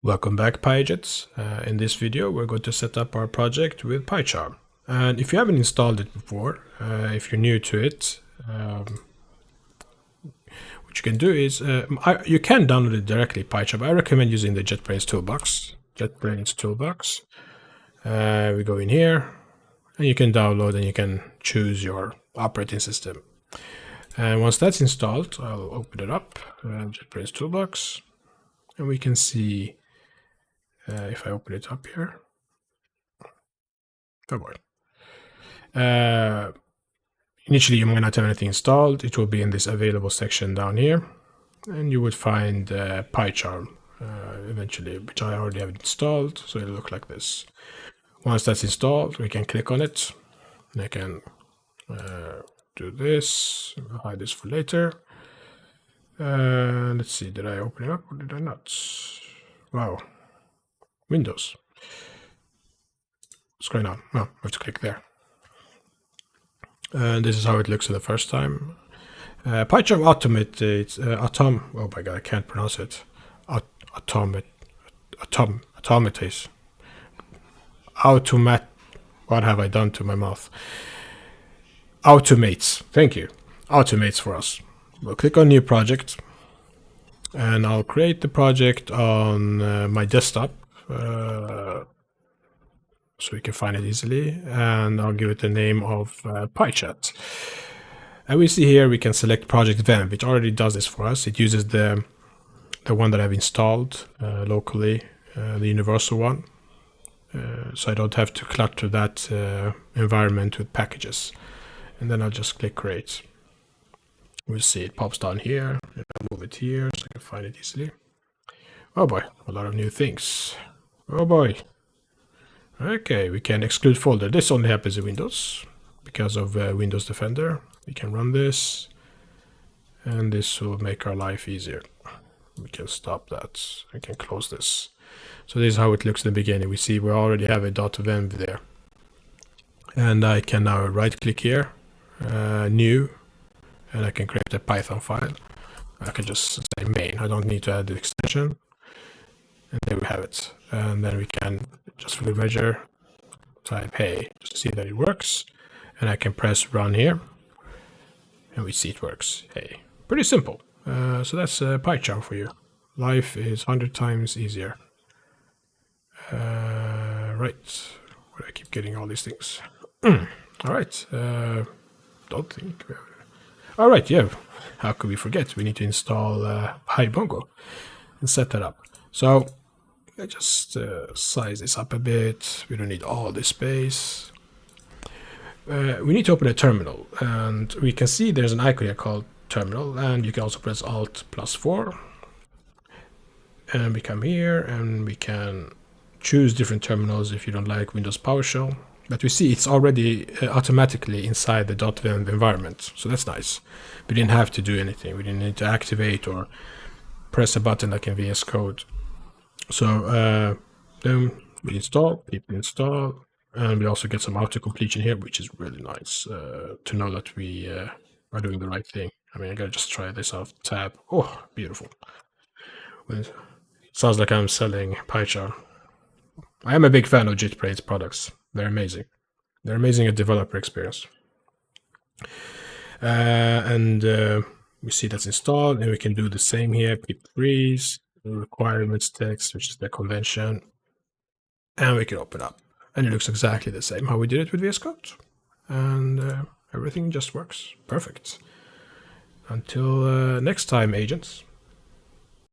Welcome back, PyAgents. In this video, we're going to set up our project with PyCharm. And if you haven't installed it before, if you're new to it, what you can do is, you can download it directly, PyCharm. I recommend using the JetBrains Toolbox. We go in here, and you can download and you can choose your operating system. And once that's installed, I'll open it up, JetBrains Toolbox, and we can see if I open it up here. Oh boy. Initially, you might not have anything installed. It will be in this available section down here, and you would find PyCharm eventually, which I already have installed, so it'll look like this. Once that's installed, we can click on it, and I can do this. I'll hide this for later. Let's see, did I open it up or did I not? Wow. Windows. What's going on? Oh, I have to click there. And this is how it looks the first time. PyCharm automates, oh my god, I can't pronounce it. What have I done to my mouth? Automates, thank you. Automates for us. We'll click on new project, and I'll create the project on my desktop, so we can find it easily, and I'll give it the name of PyChat. And we see here we can select project venv, which already does this for us. It uses the one that I've installed locally, the universal one, so I don't have to clutter that environment with packages. And then I'll just click create. We'll see it pops down here. I'll move it here so I can find it easily. Oh boy, a lot of new things. Oh boy. Okay, we can exclude folder. This only happens in Windows because of Windows Defender. We can run this, and this will make our life easier. We can stop that. We can close this. So this is how it looks in the beginning. We see we already have a .venv there. And I can now right click here, new, and I can create a Python file. I can just say main. I don't need to add the extension. And there we have it. And then we can just for the measure type hey, just to see that it works. And I can press run here, and we see it works. Hey, pretty simple. So that's PyCharm for you. Life is 100 times easier. Right. Where I keep getting all these things. All right. Don't think. All right. Yeah. How could we forget? We need to install pymongo and set that up. So I just size this up a bit. We don't need all this space. We need to open a terminal, and we can see there's an icon here called terminal, and you can also press Alt+4. And we come here, and we can choose different terminals if you don't like Windows PowerShell. But we see it's already automatically inside the .venv environment, so that's nice. We didn't have to do anything. We didn't need to activate or press a button like in VS Code. So then we install, keep install, and we also get some auto-completion here, which is really nice to know that we are doing the right thing. I mean, I gotta just try this out. Tab. Oh, beautiful. It sounds like I'm selling PyCharm. I am a big fan of JetBrains products. They're amazing. They're amazing at developer experience. And we see that's installed, and we can do the same here. Keep freeze, requirements text, which is the convention, and we can open up. And it looks exactly the same how we did it with VS Code. And everything just works. Perfect. Until next time, agents.